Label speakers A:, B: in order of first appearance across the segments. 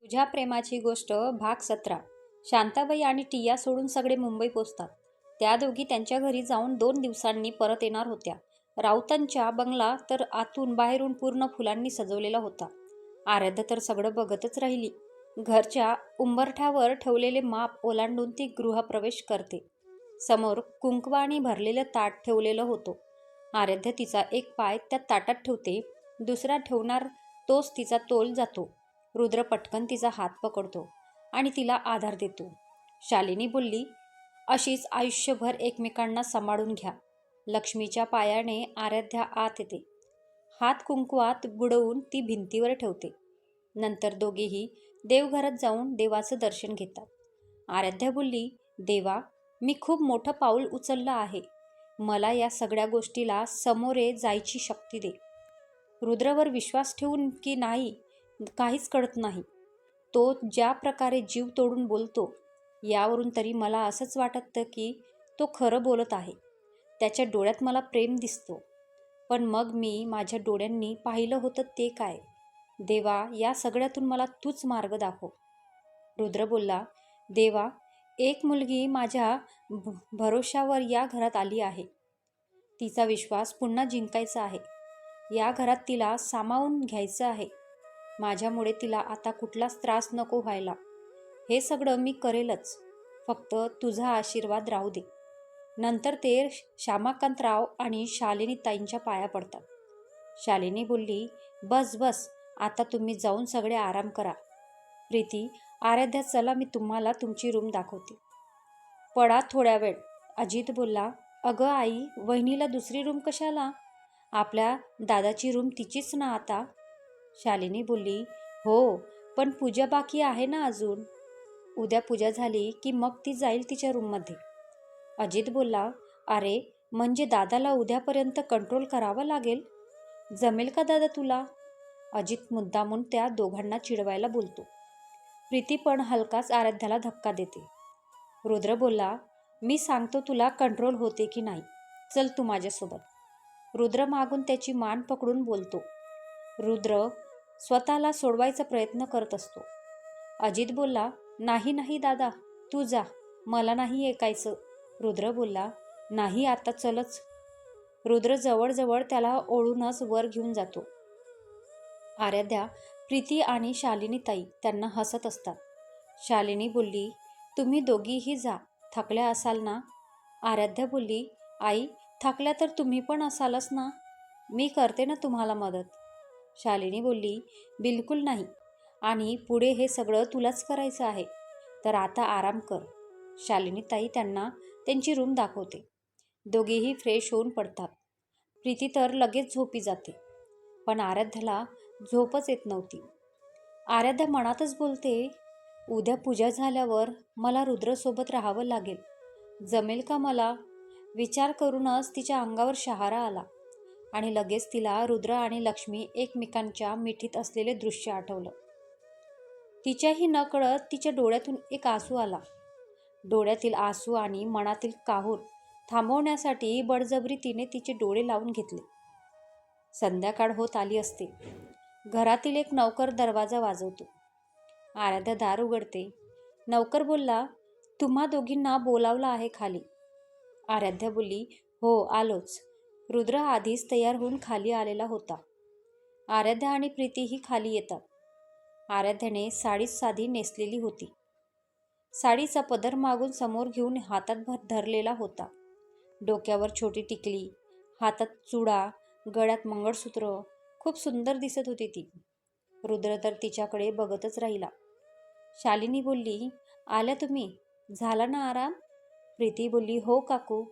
A: तुझ्या प्रेमाची गोष्ट भाग 17. शांताबाई आणि टिया सोडून सगळे मुंबई पोचतात. त्या दोघी त्यांच्या घरी जाऊन 2 दिवसांनी परत येणार होत्या. राऊतांच्या बंगला तर आतून बाहेरून पूर्ण फुलांनी सजवलेला होता. आराध्या तर सगळं बघतच राहिली. घरच्या उंबरठ्यावर ठेवलेले माप ओलांडून ती गृहप्रवेश करते. समोर कुंकवाने भरलेलं ताट ठेवलेलं होतं. आराध्या तिचा एक पाय त्या ताटात ठेवते, दुसरा ठेवणार तोच तिचा तोल जातो. रुद्र पटकन तिचा हात पकडतो आणि तिला आधार देतो. शालिनी बोलली, अशीच आयुष्यभर एकमेकांना सांभाळून घ्या. लक्ष्मीच्या पायाने आराध्या आत येते. हात कुंकवात बुडवून ती भिंतीवर ठेवते. नंतर दोघेही देवघरात जाऊन देवाचं दर्शन घेतात. आराध्या बोलली, देवा, मी खूप मोठं पाऊल उचललं आहे. मला या सगळ्या गोष्टीला समोरे जायची शक्ती दे. रुद्रवर विश्वास ठेवून की नाही काहीच कळत नाही. तो ज्या प्रकारे जीव तोडून बोलतो, यावरून तरी मला असंच वाटतं की तो खरं बोलत आहे. त्याच्या डोळ्यात मला प्रेम दिसतो. पण मग मी माझ्या डोळ्यांनी पाहिलं होतं ते काय? देवा, या सगळ्यातून मला तूच मार्ग दाखव. रुद्र बोलला, देवा, एक मुलगी माझ्या भरोशावर या घरात आली आहे. तिचा विश्वास पुन्हा जिंकायचा आहे. या घरात तिला सामावून घ्यायचं आहे. माझ्यामुळे तिला आता कुठलाच त्रास नको व्हायला. हे सगळं मी करेलच. फक्त तुझा आशीर्वाद राहू दे. नंतर ते श्यामाकांतराव आणि शालिनी ताईंच्या पाया पडतात. शालिनी बोलली, बस बस, आता तुम्ही जाऊन सगळे आराम करा. प्रीती, आराध्या, चला मी तुम्हाला तुमची रूम दाखवते. पडा थोड्या वेळ. अजित बोलला, अगं आई, वहिनीला दुसरी रूम कशाला? आपल्या दादाची रूम तिचीच ना आता. शालिनी बोलली, हो, पण पूजा बाकी आहे ना अजून. उद्या पूजा झाली की मग ती जाईल तिच्या रूममध्ये. अजित बोलला, अरे, म्हणजे दादाला उद्यापर्यंत कंट्रोल करावं लागेल. जमेल का दादा तुला? अजित मुद्दामून त्या दोघांना चिडवायला बोलतो. प्रीती पण हलकाच आराध्याला धक्का देते. रुद्र बोलला, मी सांगतो तुला कंट्रोल होते की नाही. चल तू माझ्यासोबत. रुद्र मागून त्याची मान पकडून बोलतो. रुद्र स्वतःला सोडवायचा प्रयत्न करत असतो. अजित बोलला, नाही नाही दादा, तू जा, मला नाही ऐकायचं. रुद्र बोलला, नाही आता चलच. रुद्र जवळजवळ त्याला ओढूनच वर घेऊन जातो. आराध्या, प्रीती आणि शालिनी ताई त्यांना हसत असतात. शालिनी बोलली, तुम्ही दोघीही जा, थकल्या असाल ना. आराध्या बोलली, आई, थकल्या तर तुम्ही पण असालच ना. मी करते ना तुम्हाला मदत. शालिनी बोलली, बिलकुल नाही, आणि पुढे हे सगळं तुलाच करायचं आहे, तर आता आराम कर. शालिनी ताई त्यांना त्यांची रूम दाखवते. दोघेही फ्रेश होऊन पडतात. प्रीती तर लगेच झोपी जाते. पण आराध्याला झोपच येत नव्हती. आराध्या मनातच बोलते, उद्या पूजा झाल्यावर मला रुद्रसोबत राहावं लागेल. जमेल का मला? विचार करूनच तिच्या अंगावर शहारा आला आणि लगेच तिला रुद्र आणि लक्ष्मी एकमेकांच्या मिठीत असलेले दृश्य आठवलं. तिच्याही नकळत तिच्या डोळ्यातून एक आसू आला. डोळ्यातील आसू आणि मनातील काहूर थांबवण्यासाठी बळजबरी तिने तिचे डोळे लावून घेतले. संध्याकाळ होत आली असते. घरातील एक नौकर दरवाजा वाजवतो. आराध्या दार उघडते. नौकर बोलला, तुम्हा दोघींना बोलावलं आहे खाली. आराध्या बोलली, हो, आलोच. रुद्र आधीच तयार होऊन खाली आलेला होता. आराध्या आणि प्रीतीही खाली येतात. आराध्याने साडीच साधी नेसलेली होती. साडीचा पदर मागून समोर घेऊन हातात धरलेला होता. डोक्यावर छोटी टिकली, हातात चुडा, गळ्यात मंगळसूत्र. खूप सुंदर दिसत होती ती. रुद्र तर तिच्याकडे बघतच राहिला. शालिनी बोलली, आल्या तुम्ही? झाला ना आराम? प्रीती बोलली, हो काकू.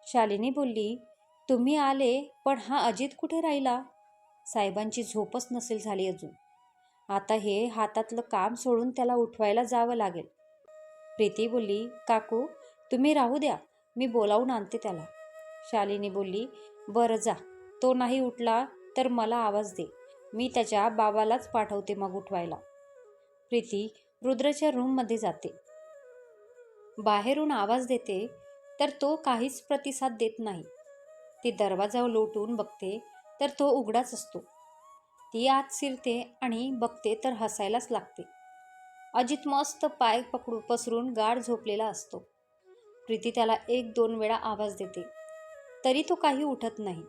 A: शालिनी बोलली, तुम्ही आले, पण हा अजित कुठे राहिला? साहेबांची झोपच नसेल झाली अजून. आता हे हातातलं काम सोडून त्याला उठवायला जावं लागेल. प्रीती बोलली, काकू, तुम्ही राहू द्या, मी बोलावून आणते त्याला. शालिनी बोलली, बरं जा, तो नाही उठला तर मला आवाज दे, मी त्याच्या बाबालाच पाठवते मग उठवायला. प्रीती रुद्रच्या रूममध्ये जाते. बाहेरून आवाज देते तर तो काहीच प्रतिसाद देत नाही. ती दरवाजा लोटून बघते तर तो उघडाच असतो. ती आत शिरते आणि बघते तर हसायलाच लागते. अजित मस्त पाय पसरून गाढ झोपलेला असतो. प्रीती त्याला 1-2 वेळा आवाज देते, तरी तो काही उठत नाही.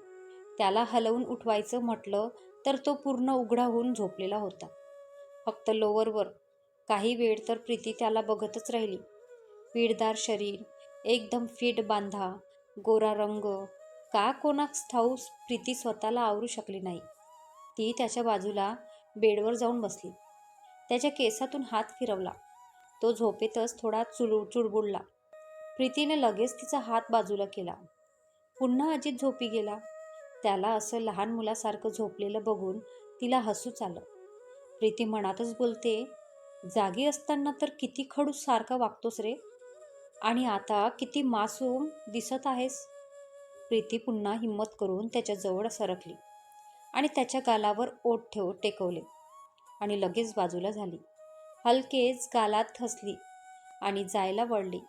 A: त्याला हलवून उठवायचं म्हटलं तर तो पूर्ण उघडा होऊन झोपलेला होता, फक्त लोअरवर. काही वेळ तर प्रीती त्याला बघतच राहिली. पीठदार शरीर, एकदम फिट बांधा, गोरा रंग. का कोणास ठाऊक प्रीती स्वतःला आवरू शकली नाही. ती त्याच्या बाजूला बेडवर जाऊन बसली. त्याच्या केसातून हात फिरवला. तो झोपेतच थोडा चुडबुडला. प्रीतीने लगेच तिचा हात बाजूला केला. पुन्हा अजित झोपी गेला. त्याला असं लहान मुलासारखं झोपलेलं बघून तिला हसूच आलं. प्रीती मनातच बोलते, जागी असताना तर किती खडूस सारखा वागतोस रे, आणि आता किती मासूम दिसत आहेस. प्रीती पुन्हा हिम्मत करून त्याच्या जवळ सरकली आणि त्याच्या गालावर ओठ टेकवले आणि लगेच बाजूला झाली. हलकेच गालात हसली आणि जायला वळली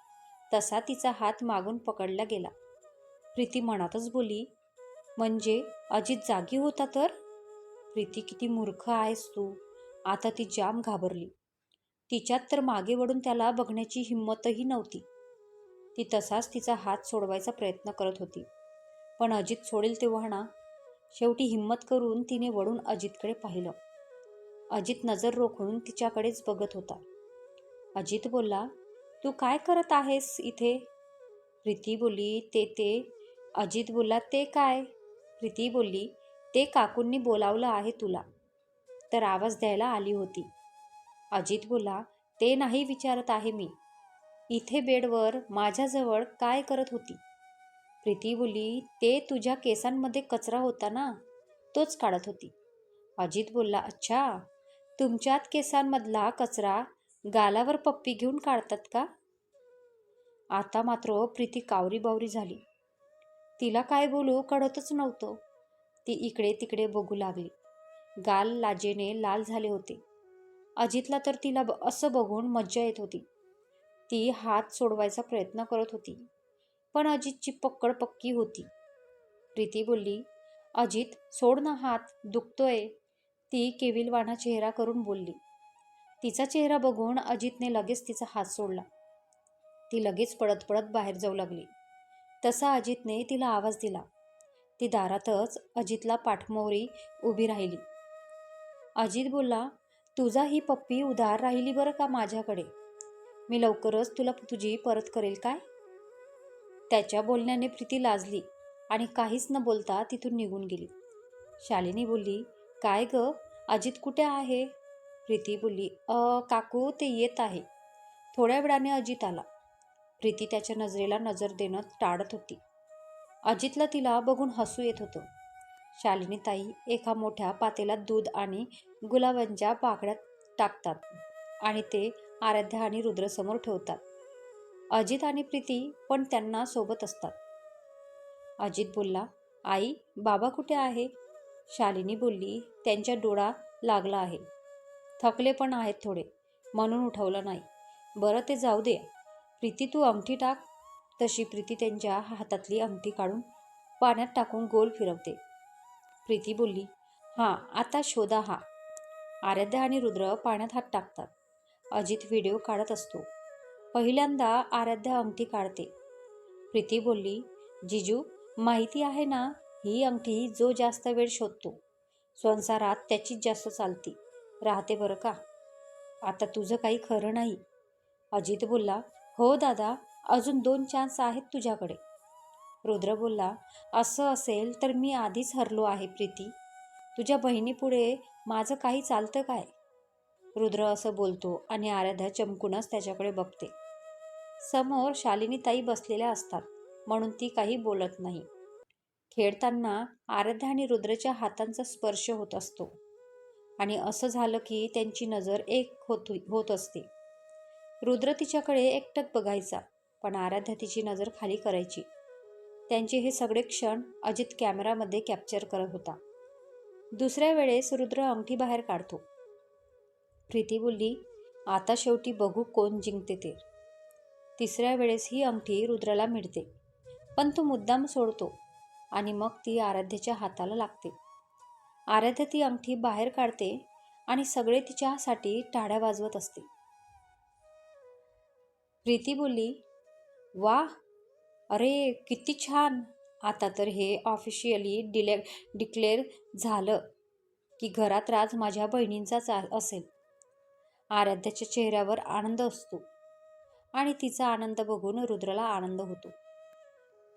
A: तसा तिचा हात मागून पकडला गेला. प्रीती मनातच बोली, म्हणजे अजित जागी होता तर? प्रीती, किती मूर्ख आहेस तू. आता ती जाम घाबरली. तिच्यात तर मागे वळून त्याला बघण्याची हिंमतही नव्हती. ती तसाच तिचा हात सोडवायचा प्रयत्न करत होती, पण अजित सोडेल तेव्हा ना. शेवटी हिंमत करून तिने वळून अजितकडे पाहिलं. अजित नजर रोखून तिच्याकडेच बघत होता. अजित बोलला, तू काय करत आहेस इथे? प्रीती बोलली, ते अजित बोलला, ते काय? प्रीती बोलली, ते काकूंनी बोलावलं आहे तुला, तर आवाज द्यायला आली होती. अजित बोलला, ते नाही विचारत आहे मी. इथे बेडवर माझ्याजवळ काय करत होती? प्रीती बोलली, ते तुझ्या केसांमध्ये कचरा होता ना, तोच काढत होती. अजित बोलला, अच्छा, तुमच्यात केसांमधला कचरा गालावर पप्पी घेऊन काढतात का? आता मात्र प्रीती कावरी बावरी झाली. तिला काय बोलू कळतच नव्हतं. ती इकडे तिकडे बघू लागली. गाल लाजेने लाल झाले होते. अजितला तर तिला असं बघून मज्जा येत होती. ती हात सोडवायचा प्रयत्न करत होती, पण अजितची पक्कड पक्की होती. प्रीती बोलली, अजित सोड ना हात, दुखतोय. ती केविलवाणा चेहरा करून बोलली. तिचा चेहरा बघून अजितने लगेच तिचा हात सोडला. ती लगेच पळत पळत बाहेर जाऊ लागली. तसा अजितने तिला आवाज दिला. ती दारातच अजितला पाठमोरी उभी राहिली. अजित बोलला, तुझा ही पप्पी उधार राहिली बरं का माझ्याकडे. मी लवकरच तुला तुझी परत करेल काय? त्याच्या बोलण्याने प्रीती लाजली आणि काहीच न बोलता तिथून निघून गेली. शालिनी बोलली, काय ग, अजित कुठे आहे? प्रीती बोलली, काकू, ते येत आहे. थोड्या वेळाने अजित आला. प्रीती त्याच्या नजरेला नजर देणं टाळत होती. अजितला तिला बघून हसू येत होतं. शालिनी ताई एका मोठ्या पातेल्यात दूध आणि गुलाबांच्या पाकळ्या टाकतात आणि ते आराध्या आणि रुद्रसमोर ठेवतात. अजित आणि प्रीती पण त्यांना सोबत असतात. अजित बोलला, आई, बाबा कुठे आहे? शालिनी बोलली, त्यांच्या डोळा लागला आहे. थकले पण आहेत थोडे, म्हणून उठवलं नाही. बरं, ते जाऊ दे. प्रीती, तू अंगठी टाक. तशी प्रीती त्यांच्या हातातली अंगठी काढून पाण्यात टाकून गोल फिरवते. प्रीती बोलली, हां, आता शोधा हा. आराध्या आणि रुद्र पाण्यात हात टाकतात. अजित व्हिडिओ काढत असतो. पहिल्यांदा आराध्या अंगठी काढते. प्रीती बोलली, जिजू, माहिती आहे ना, ही अंगठी जो जास्त वेळ शोधतो संसारात त्याचीच जास्त चालती राहते बरं का. आता तुझं काही खरं नाही. अजित बोलला, हो दादा, अजून 2 चान्स आहेत तुझ्याकडे. रुद्र बोलला, असं असेल तर मी आधीच हरलो आहे प्रीती. तुझ्या बहिणीपुढे माझं काही चालतं काय? रुद्र असं बोलतो आणि आराध्या चमकूनच त्याच्याकडे बघते. समोर शालिनी ताई बसलेल्या असतात म्हणून ती काही बोलत नाही. खेळताना आराध्या आणि रुद्रच्या हातांचा स्पर्श होत असतो आणि असं झालं की त्यांची नजर एक होत असते. रुद्र तिच्याकडे एकटक बघायचा, पण आराध्या तिची नजर खाली करायची. त्यांचे हे सगळे क्षण अजित कॅमेरामध्ये कॅप्चर करत होता. दुसऱ्या वेळेस रुद्र अंगठी बाहेर काढतो. प्रीती बोलली, आता शेवटी बघू कोण जिंकते ते. तिसऱ्या वेळेस ही अंगठी रुद्राला मिळते, पण तो मुद्दाम सोडतो आणि मग ती आराध्याच्या हाताला लागते. आराध्या ती अंगठी बाहेर काढते आणि सगळे तिच्यासाठी टाळ्या वाजवत असते. प्रीती बोलली, वा, अरे किती छान. आता तर हे ऑफिशियली डिक्लेअर झालं की घरात राज माझ्या बहिणींचाच असेल. आराध्याच्या चेहऱ्यावर आनंद असतो आणि तिचा आनंद बघून रुद्रला आनंद होतो.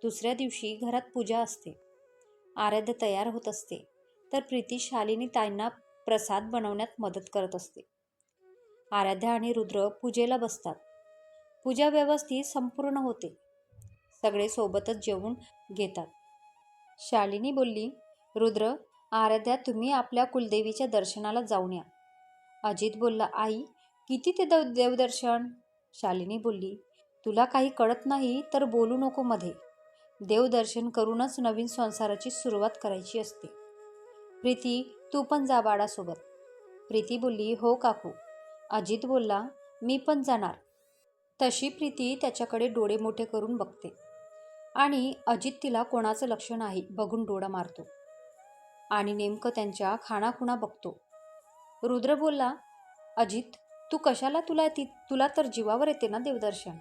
A: दुसऱ्या दिवशी घरात पूजा असते. आराध्य तयार होत असते तर प्रीती शालिनी ताईंना प्रसाद बनवण्यात मदत करत असते. आराध्या आणि रुद्र पूजेला बसतात. पूजा व्यवस्थित संपूर्ण होते. सगळे सोबतच जेवून घेतात. शालिनी बोलली, रुद्र, आराध्या, तुम्ही आपल्या कुलदेवीच्या दर्शनाला जाऊन या. अजित बोलला, आई, किती ते देवदर्शन? शालिनी बोलली, तुला काही कळत नाही तर बोलू नको मध्ये. देवदर्शन करूनच नवीन संसाराची सुरुवात करायची असते. प्रीती, तू पण जा बाळासोबत. प्रीती बोलली, हो काकू. अजित बोलला, मी पण जाणार. तशी प्रीती त्याच्याकडे डोळे मोठे करून बघते आणि अजित तिला कोणाचं लक्ष नाही बघून डोळा मारतो आणि नेमकं त्यांच्या खाणाखुणा बघतो. रुद्र बोलला, अजित, तू कशाला? तुला तर जीवावर येते ना देवदर्शन.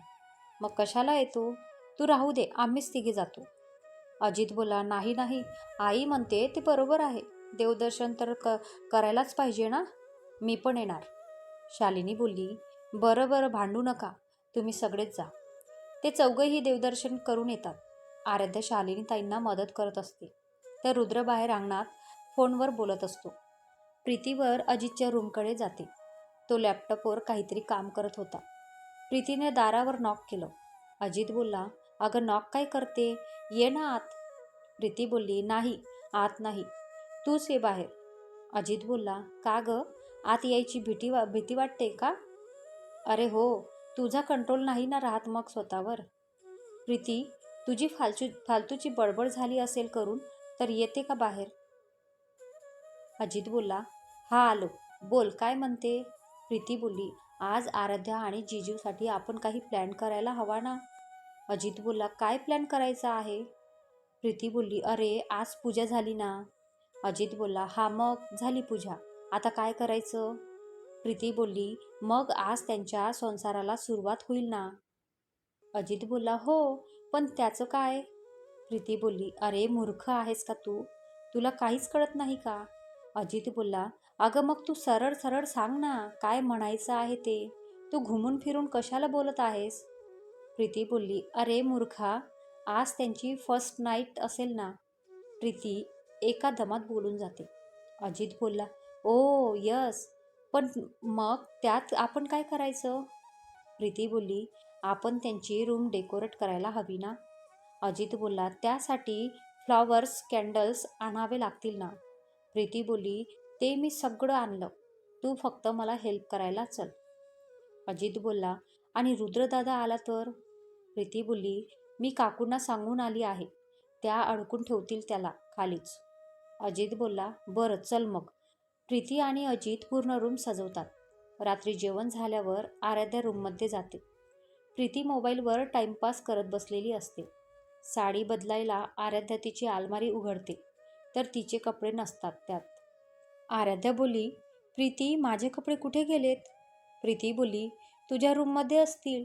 A: मग कशाला येतो? तू राहू दे, आम्हीच तिघे जातो. अजित बोलला, नाही नाही, आई म्हणते ते बरोबर आहे. देवदर्शन तर करायलाच पाहिजे ना. मी पण येणार. शालिनी बोलली, बरं बरं, भांडू नका, तुम्ही सगळेच जा. ते चौघंही देवदर्शन करून येतात. आराध्य शालिनी ताईंना मदत करत असते तर रुद्र बाहेर अंगणात फोनवर बोलत असतो. प्रीतीवर अजितच्या रूमकडे जाते. तो लॅपटॉपवर काहीतरी काम करत होता. प्रीतीने दारावर नॉक केलं. अजित बोलला, अगं नॉक काय करते? ये ना आत. प्रीती बोलली, नाही, आत नाही, तूच ये बाहेर. अजित बोलला, का ग? आत यायची भीती वाटते का? अरे हो, तुझा कंट्रोल नाही ना राहत मग स्वतःवर. प्रीती, तुझी फालतूची बडबड झाली असेल करून तर येते का बाहेर? अजित बोलला, हा आलो, बोल, काय म्हणते? प्रीती बोलली, आज आराध्या आणि जीजूसाठी आपण काही प्लॅन करायला हवा ना. अजित बोलला, काय प्लॅन करायचा आहे? प्रीती बोलली, अरे आज पूजा झाली ना. अजित बोलला, हा मग झाली पूजा, आता काय करायचं? प्रीती बोलली, मग आज त्यांच्या संसाराला सुरुवात होईल ना. अजित बोलला, हो, पण त्याचं काय? प्रीती बोलली, अरे मूर्ख आहेस का तू? तुला काहीच कळत नाही का? अजित बोलला, अगं मग तू सरळ सरळ सांग ना, काय म्हणायचं आहे ते. तू घुमून फिरून कशाला बोलत आहेस? प्रीती बोलली, अरे मूर्खा, आज त्यांची फर्स्ट नाईट असेल ना. प्रीती एका दमात बोलून जाते. अजित बोलला, ओ यस, पण मग त्यात आपण काय करायचं? प्रीती बोलली, आपण त्यांची रूम डेकोरेट करायला हवी ना. अजित बोलला, त्यासाठी फ्लॉवर्स, कॅन्डल्स आणावे लागतील ना. प्रीती बोलली, ते मी सगळं आणलं, तू फक्त मला हेल्प करायला चल. अजित बोलला, आणि रुद्रदादा आला तर? प्रीती बोलली, मी काकूंना सांगून आली आहे, त्या अडकून ठेवतील त्याला खालीच. अजित बोलला, बरं चल मग. प्रीती आणि अजित पूर्ण रूम सजवतात. रात्री जेवण झाल्यावर आराध्या रूममध्ये जाते. प्रीती मोबाईलवर टाइमपास करत बसलेली असते. साडी बदलायला आराध्या तिची अलमारी उघडते तर तिचे कपडे नसतात त्यात. आराध्या बोलली, प्रीती, माझे कपडे कुठे गेलेत? प्रीती बोलली, तुझ्या रूममध्ये असतील.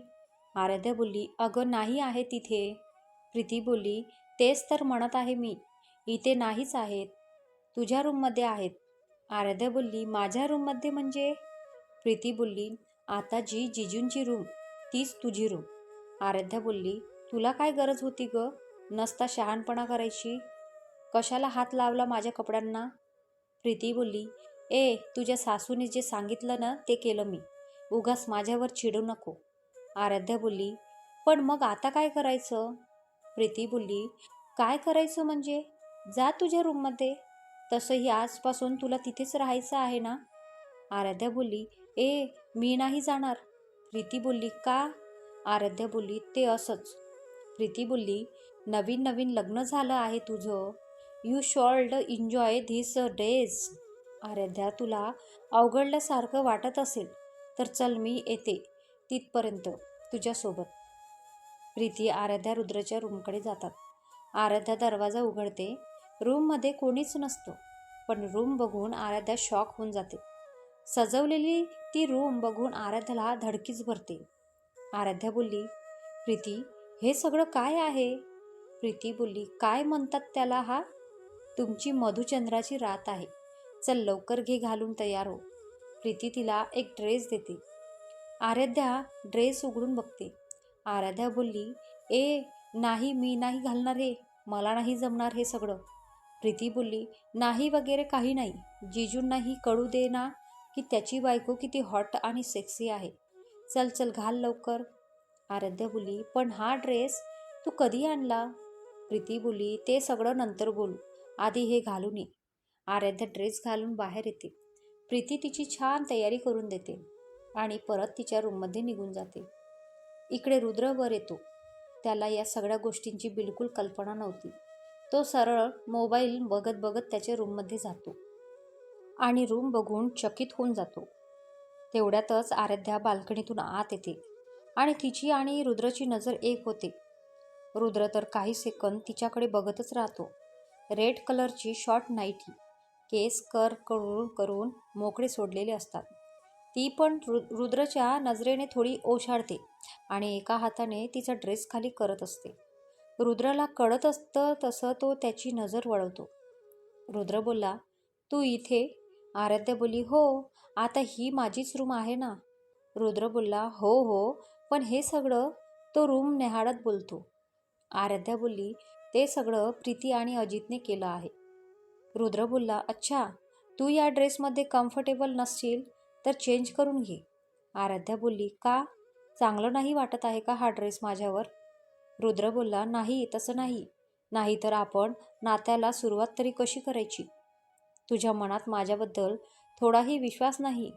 A: आराध्या बोलली, अगं नाही आहे तिथे. प्रीती बोलली, तेच तर म्हणत आहे मी, इथे नाहीच आहेत, तुझ्या रूममध्ये आहेत. आराध्या बोलली, माझ्या रूममध्ये म्हणजे? प्रीती बोलली, आता जिजूंची रूम, तीच तुझी रूम. आराध्या बोलली, तुला काय गरज होती ग नसता शहाणपणा करायची? कशाला हात लावला माझ्या कपड्यांना? प्रीती बोलली, तुझ्या सासूने जे सांगितलं ना ते केलं मी, उगाच माझ्यावर चिडू नको. आराध्या बोलली, पण मग आता काय करायचं? प्रीती बोलली, काय करायचं म्हणजे? जा तुझ्या रूममध्ये, तसंही आजपासून तुला तिथेच राहायचं आहे ना. आराध्या बोलली, मी नाही जाणार. प्रीती बोलली, का? आराध्या बोलली, ते असंच. प्रीती बोलली, नवीन नवीन लग्न झालं आहे तुझं, you should enjoy this days. Aaradhya, तुला अवघडल्यासारखं वाटत असेल तर चल, मी येते तिथपर्यंत तुझ्यासोबत. प्रीती आराध्या रुद्रच्या रूमकडे जातात. आराध्या दरवाजा उघडते. रूममध्ये कोणीच नसतं, पण रूम बघून आराध्या शॉक होऊन जाते. सजवलेली ती रूम बघून आराध्याला धडकीच भरते. आराध्या बोलली, प्रीती, हे सगळं काय आहे? प्रीती बोलली, काय म्हणतात त्याला हा? तुमची मधुचंद्राची रात आहे. चल लवकर घे घालून तयार हो. प्रीती तिला एक ड्रेस देते. आराध्या ड्रेस उघडून बघते. आराध्या बोलली, ए नाही, मी नाही घालणार हे. मला नाही जमणार हे सगळं. प्रीती बोलली, नाही वगैरे काही नाही. जिजूंनाही कळू दे ना की त्याची बायको किती हॉट आणि सेक्सी आहे. चल चल घाल लवकर. आराध्या बोलली, पण हा ड्रेस तू कधी आणला? प्रीती बोलली, ते सगळं नंतर बोलू, आधी हे घालून ये. आराध्या ड्रेस घालून बाहेर येते. प्रीती तिची छान तयारी करून देते आणि परत तिच्या रूममध्ये निघून जाते. इकडे रुद्र वर येतो. त्याला या सगळ्या गोष्टींची बिलकुल कल्पना नव्हती. तो सरळ मोबाईल बघत बघत त्याच्या रूममध्ये जातो आणि रूम बघून चकित होऊन जातो. तेवढ्यातच आराध्या बाल्कनीतून आत येते आणि तिची आणि रुद्रची नजर एक होते. रुद्र तर काही सेकंद तिच्याकडे बघतच राहतो. रेड कलरची शॉर्ट नाईटी, केस करून करून मोकळे सोडलेले असतात. ती पण रुद्रच्या नजरेने थोडी ओशाळते आणि एका हाताने तिचा ड्रेस खाली करत असते. रुद्रला कळत असतं तसं तो त्याची नजर वळवतो. रुद्र बोलला, तू इथे? आराध्या बोलली, हो, आता ही माझीच रूम आहे ना. रुद्र बोलला, हो हो, पण हे सगळं? तो रूम नेहाळत बोलतो. आराध्या बोलली, ते सगळं प्रीती आणि अजितने केलं आहे. रुद्र बोलला, अच्छा, तू या ड्रेसमध्ये कम्फर्टेबल नसशील तर चेंज करून घे. आराध्या बोलली, का? चांगलं नाही वाटत आहे का हा ड्रेस माझ्यावर? रुद्र बोलला, नाही, तसं नाही. नाही तर आपण नात्याला सुरुवात तरी कशी करायची? तुझ्या मनात माझ्याबद्दल थोडाही विश्वास नाही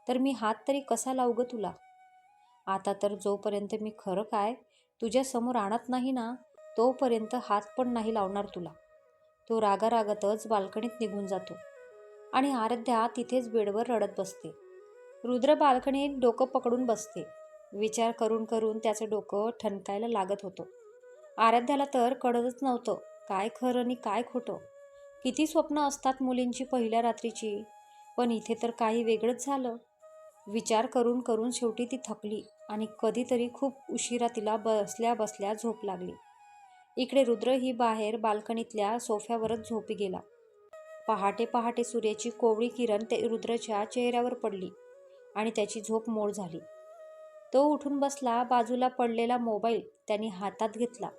A: तर मी हात तरी कसा लावू ग तुला? आता तर जोपर्यंत मी खरं काय तुझ्या समोर आणत नाही ना, तोपर्यंत हात पण नाही लावणार तुला. तो रागारागातच बाल्कनीत निघून जातो आणि आराध्या तिथेच बेडवर रडत बसते. रुद्र बाल्कनीत डोकं पकडून बसते. विचार करून करून त्याचं डोकं ठणकायला लागत होतं. आराध्याला तर कळतच नव्हतं काय खरं आणि काय खोटं. किती स्वप्न असतात मुलींची पहिल्या रात्रीची, पण इथे तर काही वेगळंच झालं. विचार करून करून शेवटी ती थकली आणि कधीतरी खूप उशिरा तिला बसल्या बसल्या झोप लागली. इकडे रुद्र ही बाहेर बाल्कनीतल्या सोफ्यावरच झोपी गेला. पहाटे पहाटे सूर्याची कोवळी किरण ते रुद्रच्या चेहऱ्यावर पडली आणि त्याची झोप मोड झाली. तो उठून बसला. बाजूला पडलेला मोबाईल त्याने हातात घेतला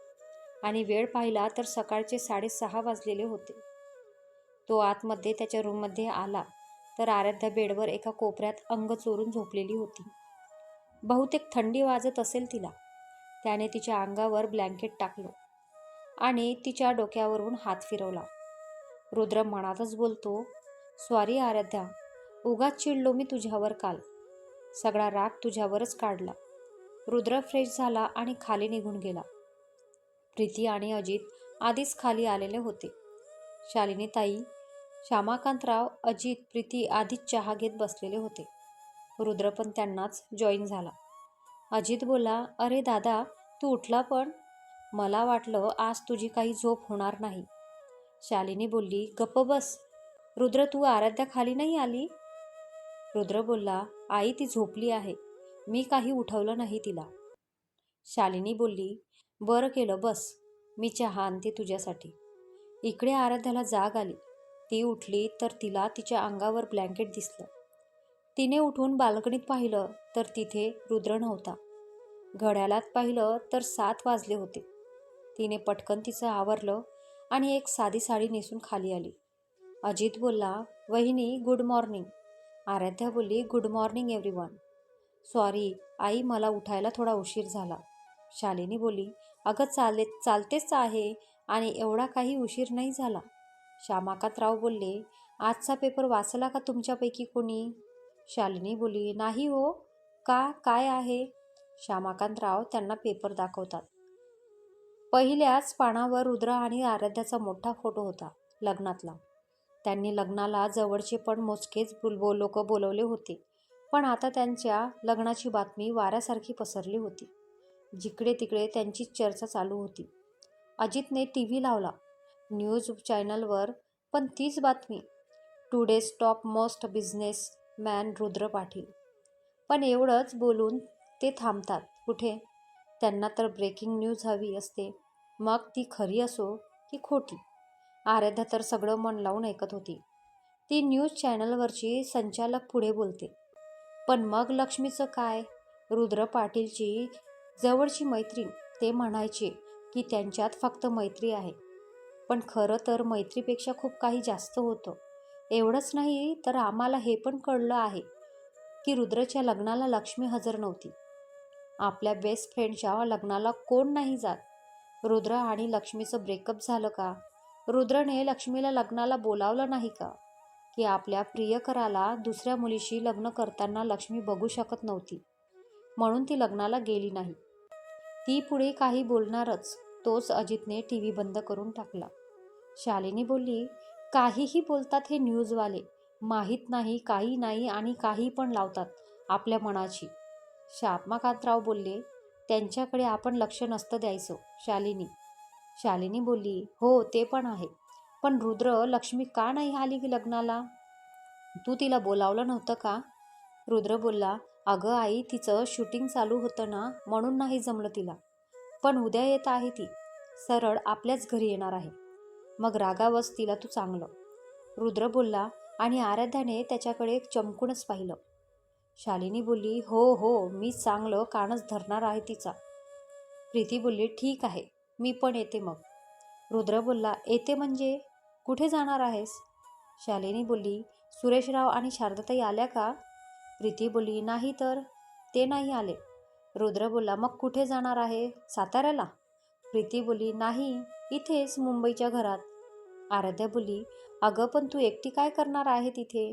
A: आणि वेळ पाहिला तर सकाळचे 6:30 वाजलेले होते. तो आतमध्ये त्याच्या रूममध्ये आला तर आराध्या बेडवर एका कोपऱ्यात अंग चोरून झोपलेली होती. बहुतेक थंडी वाजत असेल तिला. त्याने तिच्या अंगावर ब्लँकेट टाकलं आणि तिच्या डोक्यावरून हात फिरवला. रुद्र मनातच बोलतो, सॉरी आराध्या, उगाच चिडलो मी तुझ्यावर काल. सगळा राग तुझ्यावरच काढला. रुद्र फ्रेश झाला आणि खाली निघून गेला. प्रीती आणि अजित आधीच खाली आलेले होते. शालिनी ताई, श्यामाकांतराव, अजित, प्रीती आधीच चहा घेत बसलेले होते. रुद्र पण त्यांनाच जॉईन झाला. अजित बोला, अरे दादा, तू उठला पण? मला वाटलं आज तुझी काही झोप होणार नाही. शालिनी बोलली, गप्प बस. रुद्र, तू आराध्या खाली नाही आली? रुद्र बोलला, आई ती झोपली आहे, मी काही उठवलं नाही तिला. शालिनी बोलली, बरं केलं, बस, मी चहा आणते तुझ्यासाठी. इकडे आराध्याला जाग आली. ती उठली तर तिला तिच्या अंगावर ब्लँकेट दिसलं. तिने उठून बाल्कनीत पाहिलं तर तिथे रुद्र नव्हता. घड्याळात पाहिलं तर 7 वाजले होते. तिने पटकन तिचं आवरलं आणि एक साधी साडी नेसून खाली आली. अजित बोलला, वहिनी, गुड मॉर्निंग. आराध्या बोलली, गुड मॉर्निंग एव्हरीवन. सॉरी आई, मला उठायला थोडा उशीर झाला. शालिनी बोलली, अगं चालतेच आहे आणि एवढा काही उशीर नाही झाला. श्यामाकांतराव बोलले, आजचा पेपर वाचला का तुमच्यापैकी कोणी? शालिनी बोलली, नाही हो. का, काय आहे? श्यामाकांतराव त्यांना पेपर दाखवतात. पहिल्याच पानावर रुद्र आणि आराध्याचा मोठा फोटो होता, लग्नातला. त्यांनी लग्नाला जवळचे पण मोजकेच लोक बोलवले होते, पण आता त्यांच्या लग्नाची बातमी वाऱ्यासारखी पसरली होती. जिकडे तिकडे त्यांची चर्चा चालू होती. अजितने TV लावला. न्यूज चॅनलवर पण तीच बातमी, today's top most business man Rudra Patil. पण एवढंच बोलून ते थांबतात. कुठे? त्यांना तर ब्रेकिंग न्यूज हवी असते, मग ती खरी असो की खोटी. आराध्या तर सगळं मन लावून ऐकत होती. ती न्यूज चॅनलवरची संचालक पुढे बोलते, पण मग लक्ष्मीचं काय? रुद्र पाटीलची जवळची मैत्रीण ते म्हणायचे की त्यांच्यात फक्त मैत्री आहे, पण खरं तर मैत्रीपेक्षा खूप काही जास्त होतं. एवढंच नाही तर आम्हाला हे पण कळलं आहे की रुद्रच्या लग्नाला लक्ष्मी हजर नव्हती. आपल्या बेस्ट फ्रेंडच्या लग्नाला कोण नाही जात? रुद्र आणि लक्ष्मीचं ब्रेकअप झालं का? रुद्रने लक्ष्मीला लग्नाला बोलावलं नाही का? की आपल्या प्रियकराला दुसऱ्या मुलीशी लग्न करताना लक्ष्मी बघू शकत नव्हती, म्हणून ती लग्नाला गेली नाही. ती पुढे काही बोलणारच, तोच अजितने टीव्ही बंद करून टाकला. शालिनी बोलली, काहीही बोलतात हे न्यूजवाले, माहीत नाही काही नाही आणि काही पण लावतात आपल्या मनाची. श्यामाकांतराव बोलले, त्यांच्याकडे आपण लक्ष नसतं द्यायचं शालिनी. शालिनी बोलली, हो ते पण आहे, पण रुद्र लक्ष्मी का नाही आली की लग्नाला? तू तिला बोलावलं नव्हतं का? रुद्र बोलला, अगं आई, तिचं शूटिंग चालू होतं ना, म्हणून नाही जमलं तिला. पण उद्या येत आहे ती, सरळ आपल्याच घरी येणार आहे, मग रागावस तिला तू चांगलं. रुद्र बोलला आणि आराध्याने त्याच्याकडे चमकूनच पाहिलं. शालिनी बोलली, हो हो, मी चांगलं कानच धरणार आहे तिचा. प्रीती बोलली, ठीक आहे, मी पण येते मग. रुद्र बोलला, येते म्हणजे कुठे जाणार आहेस? शालिनी बोलली, सुरेशराव आणि शारदाताई आल्या का? प्रीती बोलली, नाही तर, ते नाही आले. रुद्र बोलला, मग कुठे जाणार आहे? साताऱ्याला? प्रीती बोलली, नाही, इथेच मुंबईच्या घरात. आराध्या बोलली, अगं पण तू एकटी काय करणार आहे तिथे?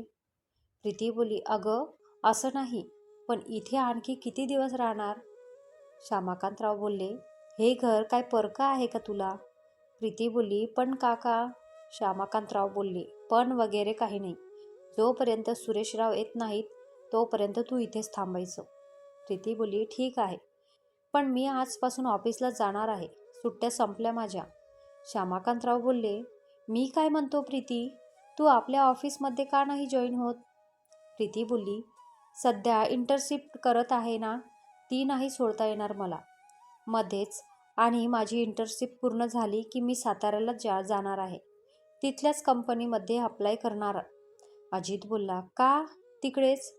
A: प्रीती बोलली, अगं असं नाही, पण इथे आणखी किती दिवस राहणार? श्यामाकांतराव बोलले, हे घर काय परकं आहे का तुला? प्रीती बोलली, पण काका. श्यामाकांतराव बोलले, पण वगैरे काही नाही, जोपर्यंत सुरेशराव येत नाहीत तोपर्यंत तू इथेच थांबायचं. प्रीती बोलली, ठीक आहे, पण मी आजपासून ऑफिसला जाणार आहे, सुट्ट्या संपल्या माझ्या. श्यामाकांतराव बोलले, मी काय म्हणतो प्रीती, तू आपल्या ऑफिसमध्ये का नाही जॉईन होत? प्रीती बोलली, सध्या इंटर्नशिप करत आहे ना, ती नाही सोडता येणार मला मध्येच, आणि माझी इंटर्नशिप पूर्ण झाली की मी साताऱ्याला जाणार आहे, तिथल्याच कंपनीमध्ये अप्लाय करणार. अजित बोलला, का तिकडेच,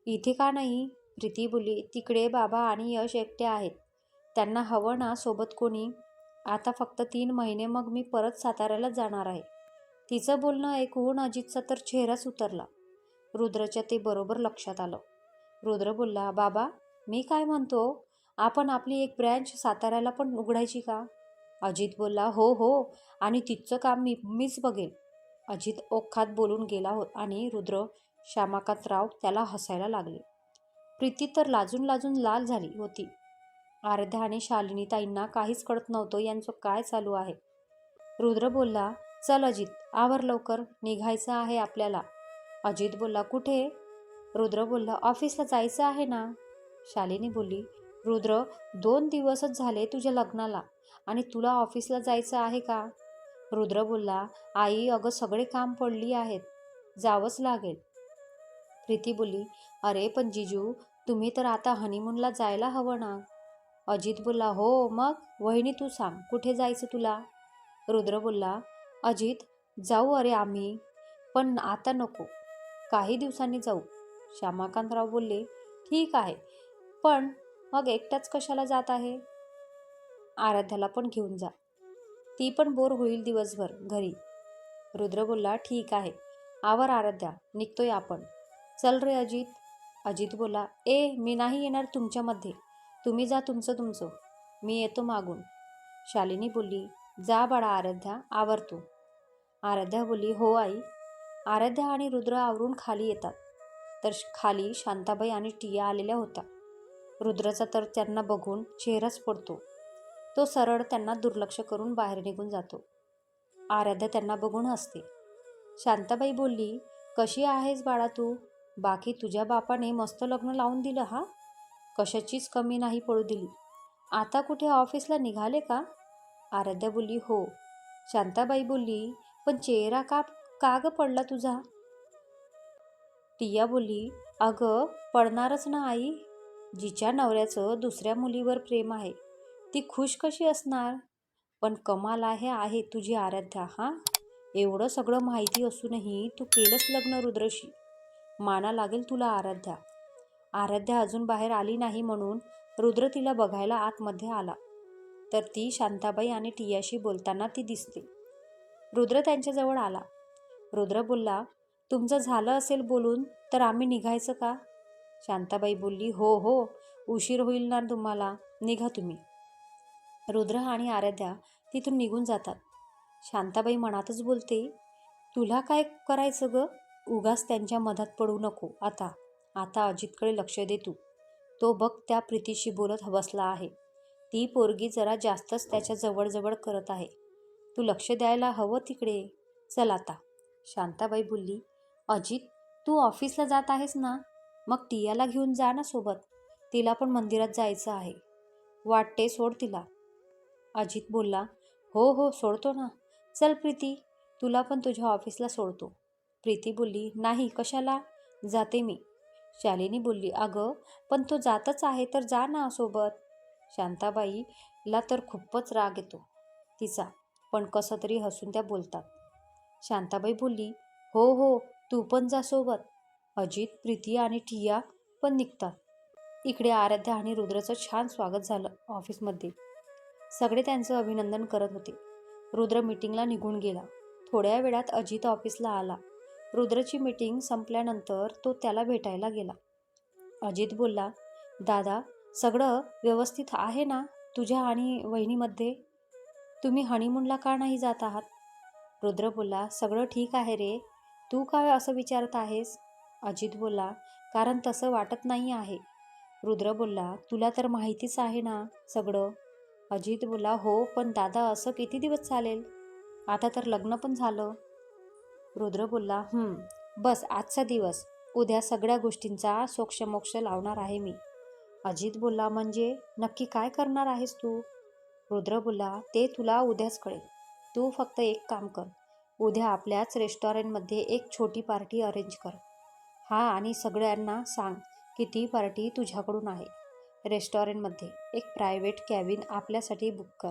A: इथे का नाही? प्रीती बोलली, तिकडे बाबा आणि यश एकटे आहेत, त्यांना हवं ना सोबत कोणी. आता फक्त 3 महिने, मग मी परत साताऱ्याला जाणार आहे. तिचं बोलणं ऐकून अजितचा तर चेहराच उतरला. रुद्रच्या ते बरोबर लक्षात आलं. रुद्र बोलला, बाबा मी काय म्हणतो, आपण आपली एक ब्रँच साताऱ्याला पण उघडायची का? अजित बोलला, हो हो, आणि तिचं काम मीच बघेल. अजित ओखात बोलून गेला आणि रुद्र, श्यामाकांतराव त्याला हसायला लागले. प्रीती तर लाजून लाजून लाल झाली होती. आराध्या आणि शालिनी ताईंना काहीच कळत नव्हतं यांचं काय चालू आहे. रुद्र बोलला, चल अजित, आवर लवकर, निघायचं आहे आपल्याला. अजित बोलला, कुठे? रुद्र बोलला, ऑफिसला जायचं आहे ना. शालिनी बोलली, रुद्र 2 दिवसच झाले तुझ्या लग्नाला आणि तुला ऑफिसला जायचं आहे का? रुद्र बोलला, आई अगं सगळे काम पडली आहेत, जावंच लागेल. प्रीती बोलली, अरे पण जिजू, तुम्ही तर आता हनीमूनला जायला हवं ना. अजित बोलला, हो मग वहिनी तू सांग कुठे जायचं तुला? रुद्र बोलला, अजित जाऊ अरे आम्ही, पण आता नको, काही दिवसांनी जाऊ. श्यामाकांतराव बोलले, ठीक आहे, पण मग एकटाच कशाला जात आहे? आराध्याला पण घेऊन जा, ती पण बोर होईल दिवसभर घरी. रुद्र बोलला, ठीक आहे, आवर आराध्या, निघतोय आपण. चल रे अजित. अजित बोलला, मी नाही येणार तुमच्यामध्ये, तुम्ही जा तुमचं, मी येतो मागून. शालिनी बोलली, जा बाळा आराध्या, आवर तू. आराध्या बोलली, हो आई. आराध्या आणि रुद्र आवरून खाली येतात तर खाली शांताबाई आणि टिया आलेल्या होत्या. रुद्रचा तर त्यांना बघून चेहराच पडतो, तो सरळ त्यांना दुर्लक्ष करून बाहेर निघून जातो. आराध्या त्यांना बघून हसते. शांताबाई बोलली, कशी आहेस बाळा तू? बाकी तुझ्या बापाने मस्त लग्न लावून दिलं हा, कशाचीच कमी नाही पडू दिली. आता कुठे ऑफिसला निघाले का? आराध्या बोलली, हो. शांताबाई बोलली, पण चेहरा का ग पडला तुझा? टिया बोलली, अगं पडणारच ना आई, जिच्या नवऱ्याचं दुसऱ्या मुलीवर प्रेम आहे ती खुश कशी असणार? पण कमाल आहे तुझी आराध्या हां. एवढं सगळं माहिती असूनही तू केलंस लग्न रुद्रशी. माना लागेल तुला आराध्या. आराध्या अजून बाहेर आली नाही म्हणून रुद्र तिला बघायला आतमध्ये आला. तर ती शांताबाई आणि टियाशी बोलताना ती दिसते. रुद्र त्यांच्याजवळ आला. रुद्र बोलला, तुमचं झालं असेल बोलून तर आम्ही निघायचं का? शांताबाई बोलली, हो हो, उशीर होईल ना तुम्हाला, निघा तुम्ही. रुद्र आणि आराध्या तिथून निघून जातात. शांताबाई मनातच बोलते, तुला काय करायचं ग? उगाच त्यांच्या मधात पडू नको. आता आता अजितकडे लक्ष दे तू. तो बघ त्या प्रीतीशी बोलत बसला आहे. ती पोरगी जरा जास्तच त्याच्या जवळ करत आहे. तू लक्ष द्यायला हवं तिकडे. चल आता. शांताबाई बोलली, अजित तू ऑफिसला जात आहेस ना, मग टियाला घेऊन जा ना सोबत. तिला पण मंदिरात जायचं आहे. वाटते सोड तिला. अजित बोलला, हो हो सोडतो ना. चल प्रीती, तुला पण तुझ्या ऑफिसला सोडतो. प्रीती बोलली, नाही कशाला, जाते मी. शालिनी बोलली, अगं पण तो जातच आहे तर जा ना सोबत. शांताबाईला तर खूपच राग येतो तिचा, पण कसं तरी हसून त्या बोलतात. शांताबाई बोलली, हो हो, तू पण जा सोबत. अजित, प्रीती आणि टिया पण निघतात. इकडे आराध्या आणि रुद्रचं छान स्वागत झालं ऑफिसमध्ये. सगळे त्यांचं अभिनंदन करत होते. रुद्र मीटिंगला निघून गेला. थोड्या वेळात अजित ऑफिसला आला. रुद्रची मीटिंग संपल्यानंतर तो त्याला भेटायला गेला. अजित बोलला, दादा सगळं व्यवस्थित आहे ना तुझ्या आणि वहिनीमध्ये? तुम्ही हनीमूनला का नाही जात आहात? रुद्र बोलला, सगळं ठीक आहे रे. तू काय असं विचारत आहेस? अजित बोलला, कारण तसं वाटत नाही आहे. रुद्र बोलला, तुला तर माहितीच आहे ना सगळं. अजित बोलला, हो पण दादा असं किती दिवस चालेल? आता तर लग्न पण झालं. रुद्र बोलला, बस आजचा दिवस. उद्या सगळ्या गोष्टींचा सोक्षमोक्ष लावणार आहे मी. अजित बोलला, म्हणजे नक्की काय करणार आहेस तू? रुद्र बोलला, ते तुला उद्याच कळेल. तू फक्त एक काम कर. उद्या आपल्याच रेस्टॉरंटमध्ये एक छोटी पार्टी अरेंज कर. आणि सगळ्यांना सांग की ती पार्टी तुझ्याकडून आहे. रेस्टॉरंटमध्ये एक प्रायव्हेट कॅबिन आपल्यासाठी बुक कर.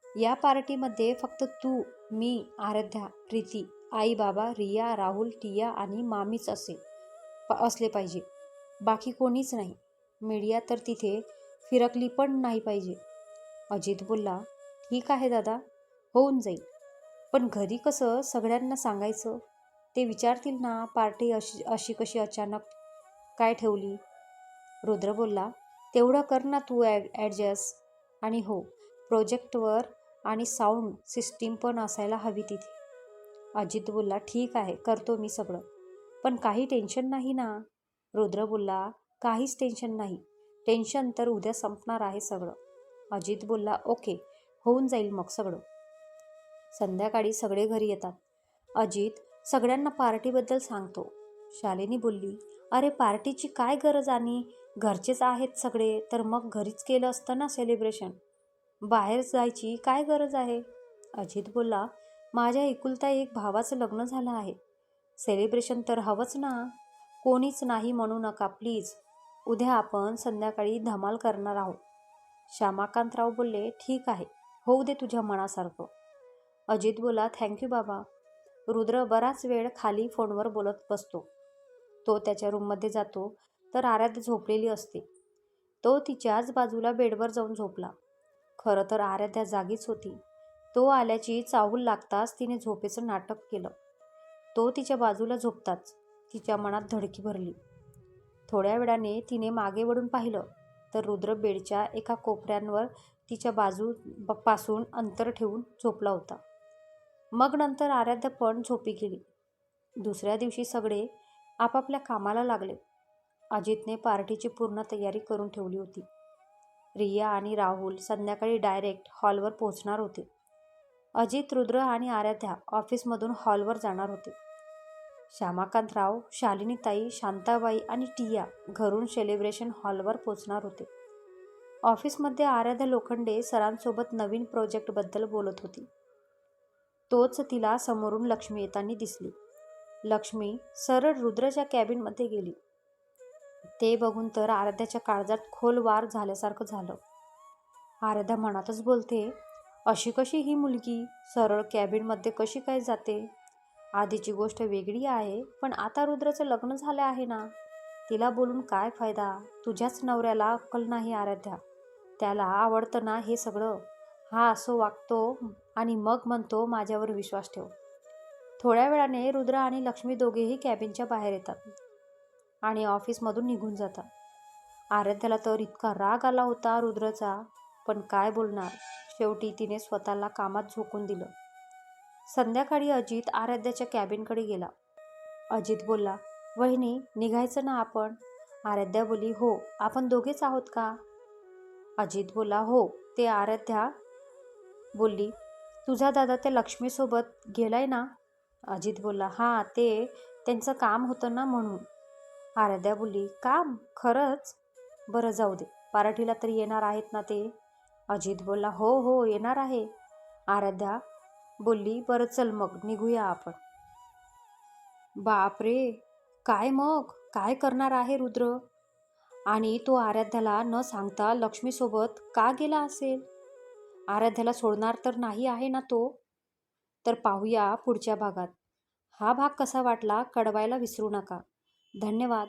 A: या पार्टीमध्ये फक्त तू, मी, आराध्या, प्रीती, आई बाबा, रिया, राहुल, टिया आणि मामीच असले पाहिजे. बाकी कोणीच नाही. मीडिया तर तिथे फिरकली पण नाही पाहिजे. अजित बोलला, ठीक आहे दादा, होऊन जाईल. पण घरी कसं सगळ्यांना सांगायचं? ते विचारतील ना पार्टी अशी अशी कशी अचानक काय ठेवली. रुद्र बोलला, तेवढं कर ना तू ॲडजस्ट. आणि हो, प्रोजेक्टवर आणि साऊंड सिस्टीम पण असायला हवी तिथे. अजित बोलला, ठीक आहे, करतो मी सगळं. पण काही टेन्शन नाही ना? रुद्र बोलला, काहीच टेन्शन नाही. टेन्शन तर उद्या संपणार आहे सगळं. अजित बोलला, ओके, होऊन जाईल मग सगळं. संध्याकाळी सगळे घरी येतात. अजित सगळ्यांना पार्टीबद्दल सांगतो. शालिनी बोलली, अरे पार्टीची काय गरज? आणि घरचेच आहेत सगळे तर मग घरीच केलं असतं ना सेलिब्रेशन. बाहेर जायची काय गरज आहे? अजित बोलला, माझ्या एकुलता एक भावाचं लग्न झालं आहे. सेलिब्रेशन तर हवंच ना. कोणीच नाही म्हणू नका प्लीज. उद्या आपण संध्याकाळी धमाल करणार आहोत. श्यामाकांतराव बोलले, ठीक आहे, होऊ दे तुझ्या मनासारखं. अजित बोला, थँक्यू बाबा. रुद्र बराच वेळ खाली फोनवर बोलत बसतो. तो त्याच्या रूममध्ये जातो तर आराध्या झोपलेली असते. तो तिच्याच बाजूला बेडवर जाऊन झोपला. खरं तर आराध्या जागीच होती. तो आल्याची चाहूल लागताच तिने झोपेचं नाटक केलं. तो तिच्या बाजूला झोपताच तिच्या मनात धडकी भरली. थोड्या वेळाने तिने मागे वळून पाहिलं तर रुद्र बेडच्या एका कोपऱ्यांवर तिच्या पासून अंतर ठेवून झोपला होता. मग नंतर आराध्या पण झोपी गेली. दुसऱ्या दिवशी सगळे आपापल्या कामाला लागले. अजितने पार्टीची पूर्ण तयारी करून ठेवली होती. रिया आणि राहुल संध्याकाळी डायरेक्ट हॉलवर पोहोचणार होते. अजित, रुद्र आणि आराध्या ऑफिसमधून हॉलवर जाणार होते. श्यामाकांतराव, शालिनीताई, शांताबाई आणि टिया घरून सेलिब्रेशन हॉलवर पोहोचणार होते. ऑफिसमध्ये आराध्या लोखंडे सरांसोबत नवीन प्रोजेक्टबद्दल बोलत होती. तोच तिला समोरून लक्ष्मी येताना दिसली. लक्ष्मी सरळ रुद्रच्या कॅबिनमध्ये गेली. ते बघून तर आराध्याच्या काळजात खोल वार झाल्यासारखं झालं. आराध्या मनातच बोलते, अशी कशी ही मुलगी सरळ कॅबिनमध्ये कशी काय जाते? आधीची गोष्ट वेगळी आहे, पण आता रुद्रचं लग्न झालं आहे ना. तिला बोलून काय फायदा? तुझ्याच नवऱ्याला अक्कल नाही आराध्या. त्याला आवडतं ना हे सगळं. हा असं वागतो आणि मग म्हणतो माझ्यावर विश्वास ठेव. थोड्या वेळाने रुद्र आणि लक्ष्मी दोघेही कॅबिनच्या बाहेर येतात आणि ऑफिसमधून निघून जातात. आराध्याला तर इतका राग आला होता रुद्रचा, पण काय बोलणार. शेवटी तिने स्वतःला कामात झोकून दिलं. संध्याकाळी अजित आराध्याच्या कॅबिनकडे गेला. अजित बोलला, वहिनी निघायचं ना आपण? आराध्या बोलली, हो. आपण दोघेच आहोत का? अजित बोलला, हो. ते आराध्या बोलली, तुझा दादा त्या लक्ष्मीसोबत गेलाय ना? अजित बोलला, हां, ते त्यांचं काम होतं ना म्हणून. आराध्या बोलली, काम? खरंच? बरं जाऊ दे, पार्टीला तरी येणार आहेत ना ते? अजित बोलला, हो हो येणार आहे. आराध्या बोलली, बरं चल मग निघूया आपण. बापरे, काय मग? काय करणार आहे रुद्र? आणि तो आराध्याला न सांगता लक्ष्मीसोबत का गेला असेल? आराध्याला सोडणार तर नाही आहे ना तो? तर पाहूया पुढच्या भागात. हा भाग कसा वाटला कळवायला विसरू नका. धन्यवाद.